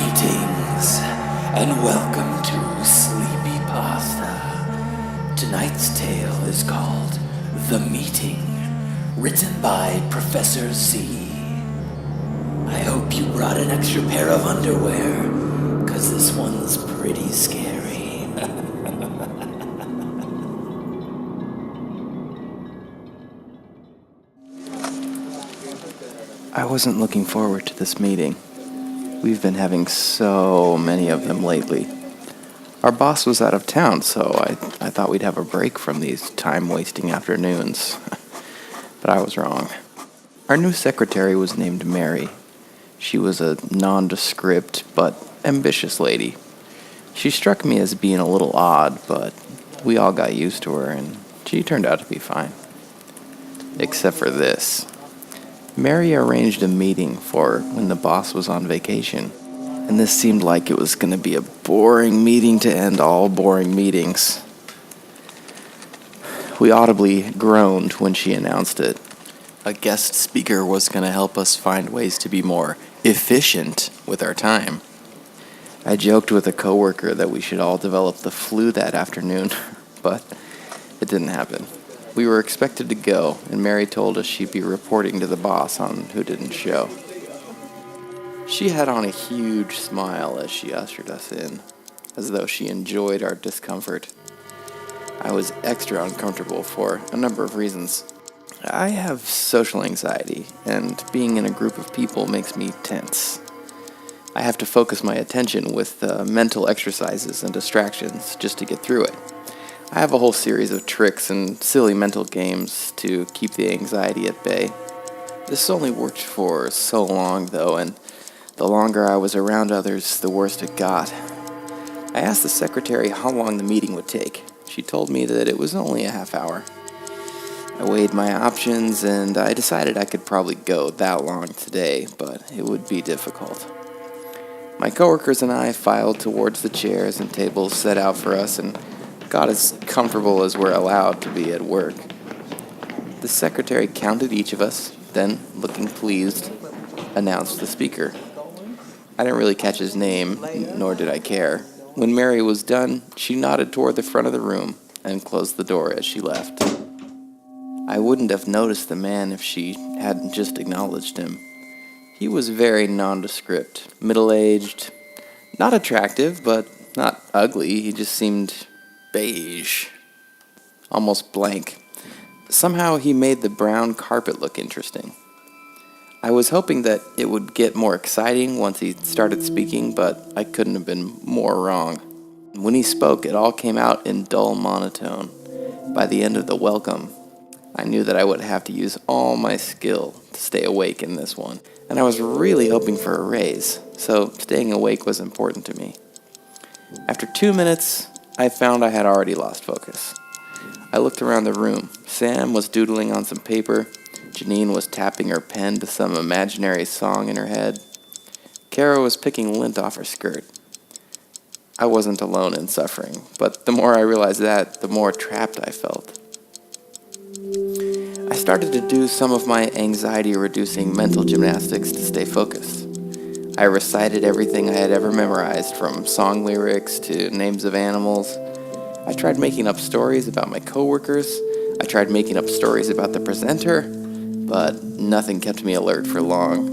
Greetings, and welcome to Sleepypasta. Tonight's tale is called The Meeting, written by Professor Z. I hope you brought an extra pair of underwear, cause this one's pretty scary. I wasn't looking forward to this meeting. We've been having so many of them lately. Our boss was out of town, so I thought we'd have a break from these time-wasting afternoons. But I was wrong. Our new secretary was named Mary. She was a nondescript but ambitious lady. She struck me as being a little odd, but we all got used to her, and she turned out to be fine. Except for this. Mary arranged a meeting for when the boss was on vacation, and this seemed like it was going to be a boring meeting to end all boring meetings. We audibly groaned when she announced it. A guest speaker was going to help us find ways to be more efficient with our time. I joked with a coworker that we should all develop the flu that afternoon, but it didn't happen. We were expected to go, and Mary told us she'd be reporting to the boss on who didn't show. She had on a huge smile as she ushered us in, as though she enjoyed our discomfort. I was extra uncomfortable for a number of reasons. I have social anxiety, and being in a group of people makes me tense. I have to focus my attention with mental exercises and distractions just to get through it. I have a whole series of tricks and silly mental games to keep the anxiety at bay. This only worked for so long, though, and the longer I was around others, the worse it got. I asked the secretary how long the meeting would take. She told me that it was only a half hour. I weighed my options, and I decided I could probably go that long today, but it would be difficult. My coworkers and I filed towards the chairs and tables set out for us and got as comfortable as we're allowed to be at work. The secretary counted each of us, then, looking pleased, announced the speaker. I didn't really catch his name, nor did I care. When Mary was done, she nodded toward the front of the room and closed the door as she left. I wouldn't have noticed the man if she hadn't just acknowledged him. He was very nondescript, middle-aged, not attractive, but not ugly. He just seemed beige, almost blank. Somehow he made the brown carpet look interesting. I was hoping that it would get more exciting once he started speaking, but I couldn't have been more wrong. When he spoke, it all came out in dull monotone. By the end of the welcome, I knew that I would have to use all my skill to stay awake in this one, and I was really hoping for a raise, so staying awake was important to me. After 2 minutes, I found I had already lost focus. I looked around the room. Sam was doodling on some paper. Janine was tapping her pen to some imaginary song in her head. Kara was picking lint off her skirt. I wasn't alone in suffering, but the more I realized that, the more trapped I felt. I started to do some of my anxiety-reducing mental gymnastics to stay focused. I recited everything I had ever memorized, from song lyrics to names of animals. I tried making up stories about my coworkers. I tried making up stories about the presenter, but nothing kept me alert for long.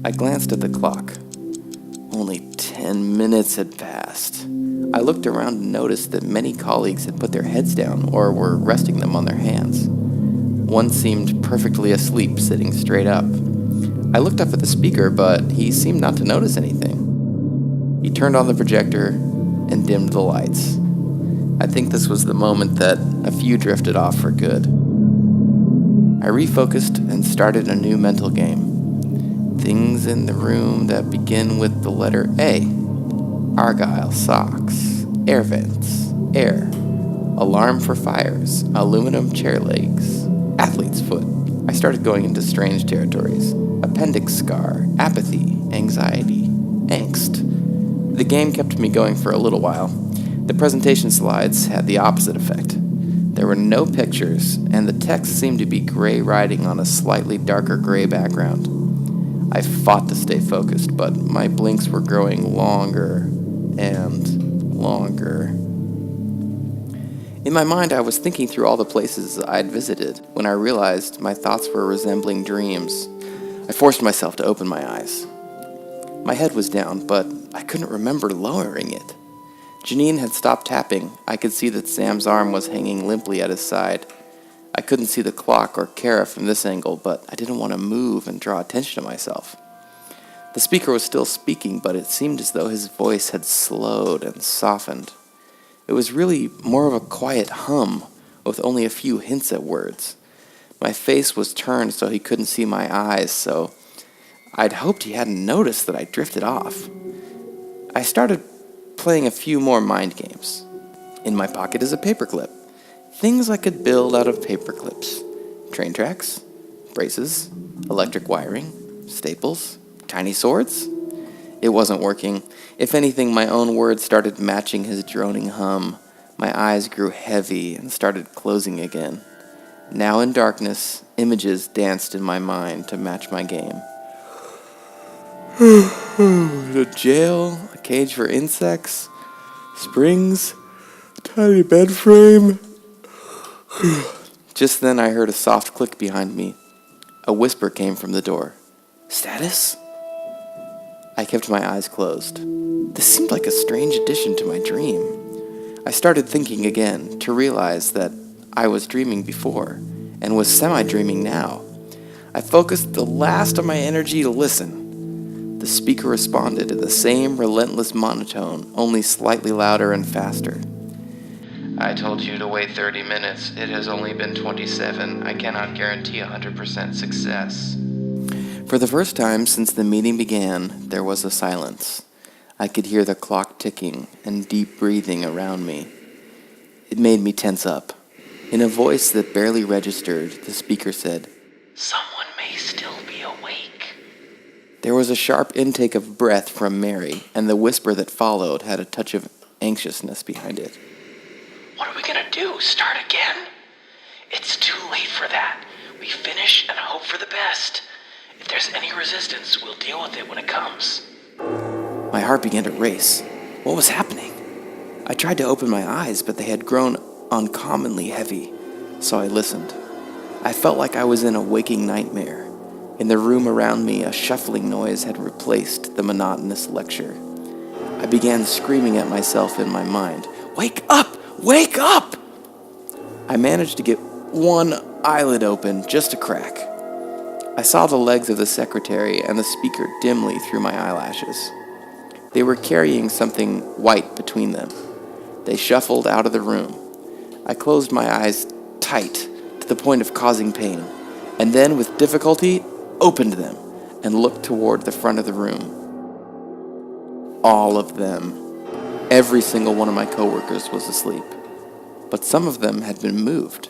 I glanced at the clock. Only 10 minutes had passed. I looked around and noticed that many colleagues had put their heads down or were resting them on their hands. One seemed perfectly asleep, sitting straight up. I looked up at the speaker, but he seemed not to notice anything. He turned on the projector and dimmed the lights. I think this was the moment that a few drifted off for good. I refocused and started a new mental game. Things in the room that begin with the letter A. Argyle socks, air vents, air, alarm for fires, aluminum chair legs, athlete's foot. I started going into strange territories. Appendix scar, apathy, anxiety, angst. The game kept me going for a little while. The presentation slides had the opposite effect. There were no pictures, and the text seemed to be gray writing on a slightly darker gray background. I fought to stay focused, but my blinks were growing longer and longer. In my mind, I was thinking through all the places I'd visited when I realized my thoughts were resembling dreams. I forced myself to open my eyes. My head was down, but I couldn't remember lowering it. Janine had stopped tapping. I could see that Sam's arm was hanging limply at his side. I couldn't see the clock or Kara from this angle, but I didn't want to move and draw attention to myself. The speaker was still speaking, but it seemed as though his voice had slowed and softened. It was really more of a quiet hum, with only a few hints at words. My face was turned so he couldn't see my eyes, so I'd hoped he hadn't noticed that I drifted off. I started playing a few more mind games. In my pocket is a paperclip. Things I could build out of paper clips. Train tracks, braces, electric wiring, staples, tiny swords. It wasn't working. If anything, my own words started matching his droning hum. My eyes grew heavy and started closing again. Now in darkness, images danced in my mind to match my game. A jail, a cage for insects, springs, tiny bed frame. Just then I heard a soft click behind me. A whisper came from the door. "Status?" I kept my eyes closed. This seemed like a strange addition to my dream. I started thinking again to realize that I was dreaming before and was semi-dreaming now. I focused the last of my energy to listen. The speaker responded in the same relentless monotone, only slightly louder and faster. "I told you to wait 30 minutes. It has only been 27. I cannot guarantee 100% success." For the first time since the meeting began, there was a silence. I could hear the clock ticking and deep breathing around me. It made me tense up. In a voice that barely registered, the speaker said, "Someone may still be awake." There was a sharp intake of breath from Mary, and the whisper that followed had a touch of anxiousness behind it. "What are we gonna do? Start again? It's too late for that. We finish and hope for the best. If there's any resistance, we'll deal with it when it comes." My heart began to race. What was happening? I tried to open my eyes, but they had grown uncommonly heavy, so I listened. I felt like I was in a waking nightmare. In the room around me, a shuffling noise had replaced the monotonous lecture. I began screaming at myself in my mind, "Wake up! Wake up!" I managed to get one eyelid open, just a crack. I saw the legs of the secretary and the speaker dimly through my eyelashes. They were carrying something white between them. They shuffled out of the room. I closed my eyes tight to the point of causing pain, and then with difficulty opened them and looked toward the front of the room. All of them. Every single one of my coworkers was asleep, but some of them had been moved.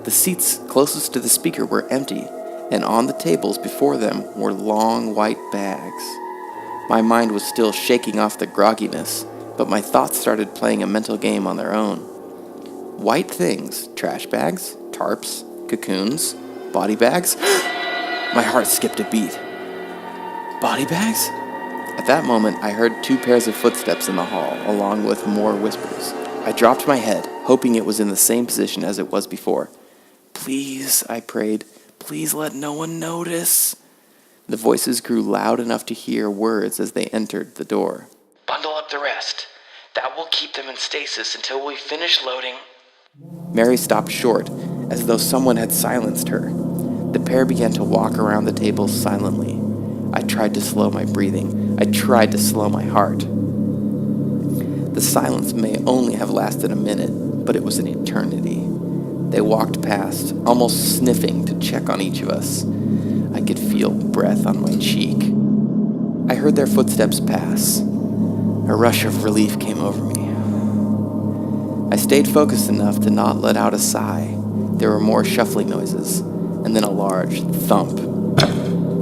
The seats closest to the speaker were empty, and on the tables before them were long white bags. My mind was still shaking off the grogginess, but my thoughts started playing a mental game on their own. White things, trash bags, tarps, cocoons, body bags. My heart skipped a beat. Body bags? At that moment, I heard 2 pairs of footsteps in the hall, along with more whispers. I dropped my head, hoping it was in the same position as it was before. "Please," I prayed, "please let no one notice." The voices grew loud enough to hear words as they entered the door. "Bundle up the rest. That will keep them in stasis until we finish loading." Mary stopped short, as though someone had silenced her. The pair began to walk around the table silently. I tried to slow my breathing. I tried to slow my heart. The silence may only have lasted a minute, but it was an eternity. They walked past, almost sniffing to check on each of us. I could feel breath on my cheek. I heard their footsteps pass. A rush of relief came over me. I stayed focused enough to not let out a sigh. There were more shuffling noises, and then a large thump.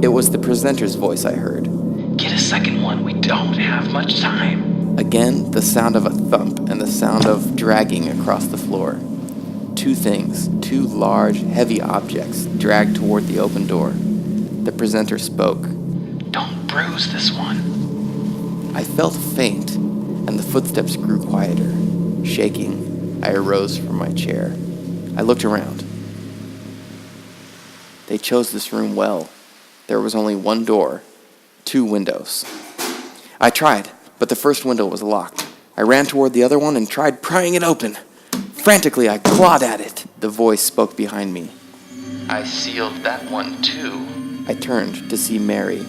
It was the presenter's voice I heard. "Get a second one. We don't have much time." Again, the sound of a thump and the sound of dragging across the floor. 2 things, 2 large, heavy objects, dragged toward the open door. The presenter spoke. bruise this one. I felt faint, and the footsteps grew quieter. Shaking, I arose from my chair. I looked around. They chose this room well. There was only one door, 2 windows. I tried, but the first window was locked. I ran toward the other one and tried prying it open. Frantically, I clawed at it. The voice spoke behind me. I sealed that one too. I turned to see Mary.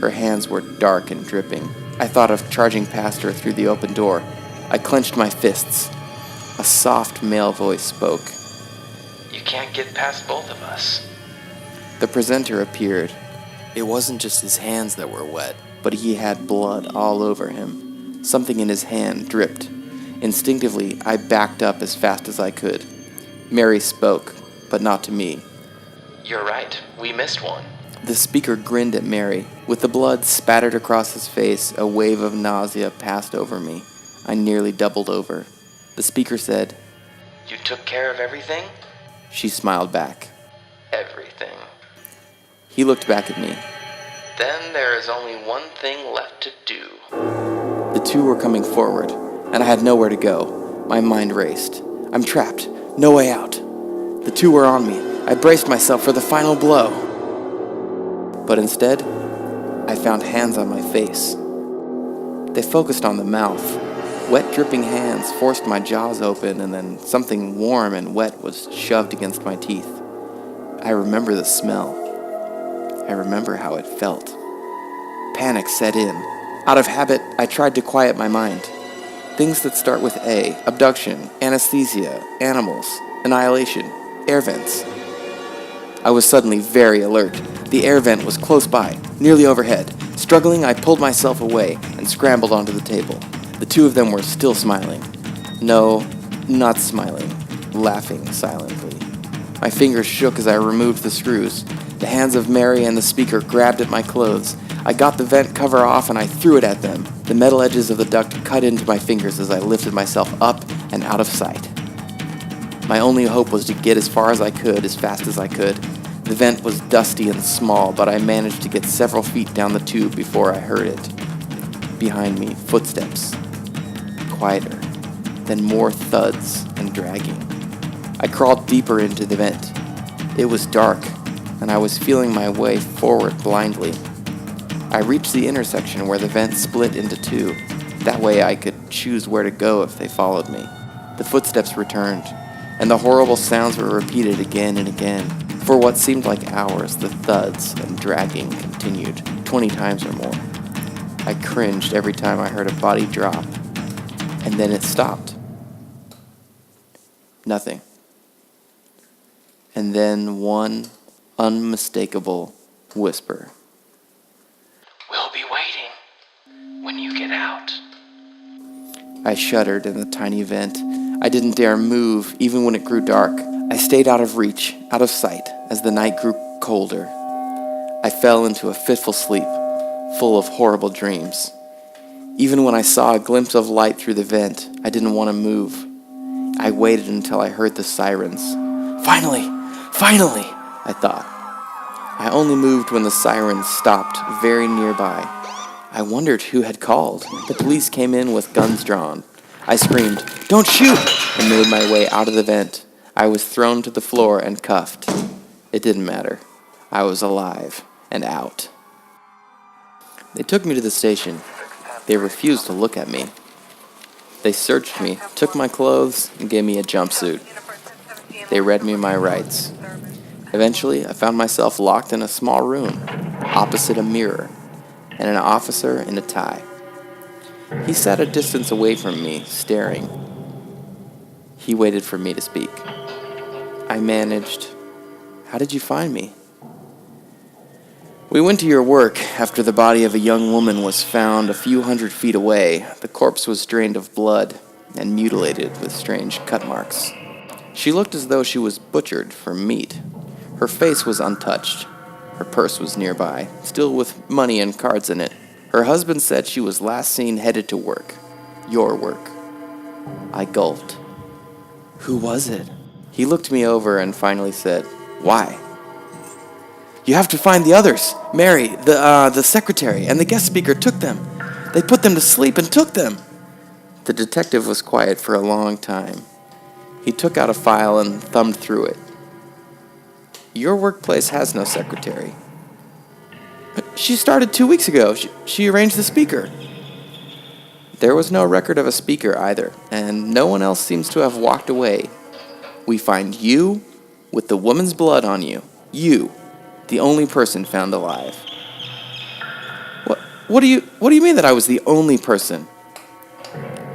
Her hands were dark and dripping. I thought of charging past her through the open door. I clenched my fists. A soft male voice spoke. You can't get past both of us. The presenter appeared. It wasn't just his hands that were wet, but he had blood all over him. Something in his hand dripped. Instinctively, I backed up as fast as I could. Mary spoke, but not to me. You're right, we missed one. The speaker grinned at Mary. With the blood spattered across his face, a wave of nausea passed over me. I nearly doubled over. The speaker said, You took care of everything? She smiled back. Everything. He looked back at me. Then there is only one thing left to do. The 2 were coming forward, and I had nowhere to go. My mind raced. I'm trapped. No way out. The 2 were on me. I braced myself for the final blow. But instead, I found hands on my face. They focused on the mouth. Wet, dripping hands forced my jaws open, and then something warm and wet was shoved against my teeth. I remember the smell. I remember how it felt. Panic set in. Out of habit, I tried to quiet my mind. Things that start with A: abduction, anesthesia, animals, annihilation, air vents. I was suddenly very alert. The air vent was close by, nearly overhead. Struggling, I pulled myself away and scrambled onto the table. The 2 of them were still smiling. No, not smiling, laughing silently. My fingers shook as I removed the screws. The hands of Mary and the speaker grabbed at my clothes. I got the vent cover off and I threw it at them. The metal edges of the duct cut into my fingers as I lifted myself up and out of sight. My only hope was to get as far as I could, as fast as I could. The vent was dusty and small, but I managed to get several feet down the tube before I heard it. Behind me, footsteps. Quieter, then more thuds and dragging. I crawled deeper into the vent. It was dark, and I was feeling my way forward blindly. I reached the intersection where the vent split into 2. That way I could choose where to go if they followed me. The footsteps returned, and the horrible sounds were repeated again and again. For what seemed like hours, the thuds and dragging continued, 20 times or more. I cringed every time I heard a body drop, and then it stopped. Nothing. And then one unmistakable whisper. We'll be waiting when you get out. I shuddered in the tiny vent. I didn't dare move, even when it grew dark. I stayed out of reach, out of sight, as the night grew colder. I fell into a fitful sleep, full of horrible dreams. Even when I saw a glimpse of light through the vent, I didn't want to move. I waited until I heard the sirens. Finally! Finally! I thought. I only moved when the sirens stopped very nearby. I wondered who had called. The police came in with guns drawn. I screamed, "Don't shoot!" and made my way out of the vent. I was thrown to the floor and cuffed. It didn't matter. I was alive and out. They took me to the station. They refused to look at me. They searched me, took my clothes, and gave me a jumpsuit. They read me my rights. Eventually, I found myself locked in a small room, opposite a mirror, and an officer in a tie. He sat a distance away from me, staring. He waited for me to speak. I managed, "How did you find me?" "We went to your work after the body of a young woman was found a few hundred feet away. The corpse was drained of blood and mutilated with strange cut marks. She looked as though she was butchered for meat. Her face was untouched. Her purse was nearby, still with money and cards in it. Her husband said she was last seen headed to work. Your work." I gulped. "Who was it?" He looked me over and finally said, "Why?" You have to find the others. Mary, the secretary, and the guest speaker took them. They put them to sleep and took them." The detective was quiet for a long time. He took out a file and thumbed through it. "Your workplace has no secretary." "She started 2 weeks ago. She arranged the speaker." There was no record of a speaker either, and no one else seems to have walked away. We find you with the woman's blood on you. You, the only person found alive. What do you mean that I was the only person?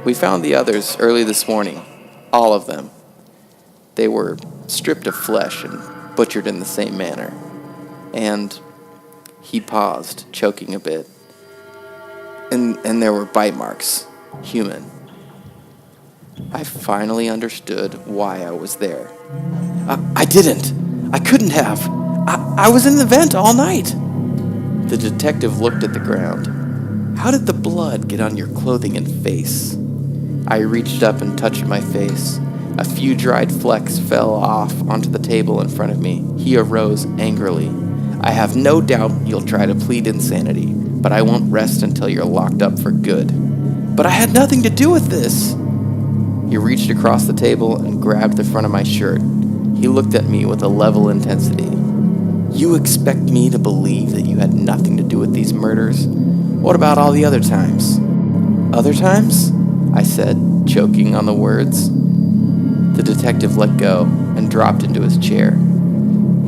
We found the others early this morning. All of them. They were stripped of flesh and butchered in the same manner. And he paused, choking a bit. And there were bite marks. Human. I finally understood why I was there. I didn't. I couldn't have. I was in the vent all night. The detective looked at the ground. "How did the blood get on your clothing and face?" I reached up and touched my face. A few dried flecks fell off onto the table in front of me. He arose angrily. "I have no doubt you'll try to plead insanity, but I won't rest until you're locked up for good." "But I had nothing to do with this." He reached across the table and grabbed the front of my shirt. He looked at me with a level intensity. "You expect me to believe that you had nothing to do with these murders? What about all the other times?" "Other times?" I said, choking on the words. The detective let go and dropped into his chair.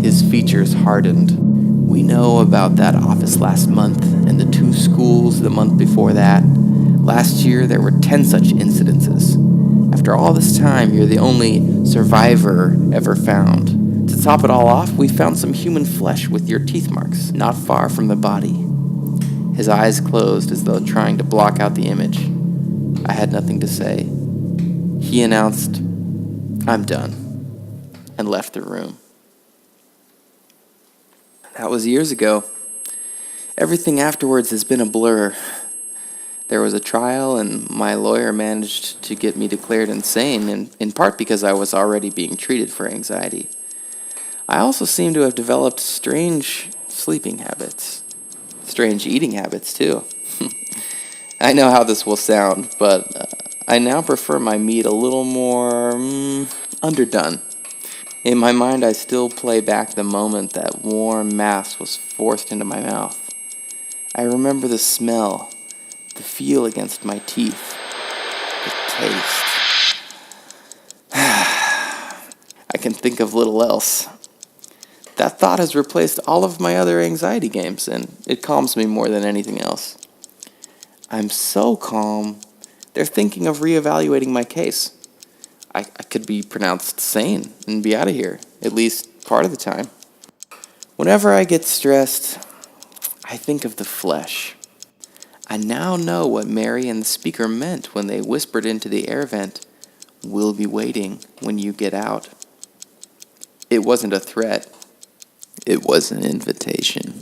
His features hardened. "We know about that office last month and the 2 schools the month before that. Last year there were 10 such incidences. After all this time, you're the only survivor ever found. To top it all off, we found some human flesh with your teeth marks, not far from the body." His eyes closed as though trying to block out the image. I had nothing to say. He announced, "I'm done," and left the room. That was years ago. Everything afterwards has been a blur. There was a trial, and my lawyer managed to get me declared insane, in part because I was already being treated for anxiety. I also seem to have developed strange sleeping habits. Strange eating habits, too. I know how this will sound, but I now prefer my meat a little more underdone. In my mind, I still play back the moment that warm mass was forced into my mouth. I remember the smell, the feel against my teeth, the taste. I can think of little else. That thought has replaced all of my other anxiety games, and it calms me more than anything else. I'm so calm, they're thinking of reevaluating my case. I could be pronounced sane and be out of here, at least part of the time. Whenever I get stressed, I think of the flesh. I now know what Mary and the speaker meant when they whispered into the air vent, "We'll be waiting when you get out." It wasn't a threat. It was an invitation.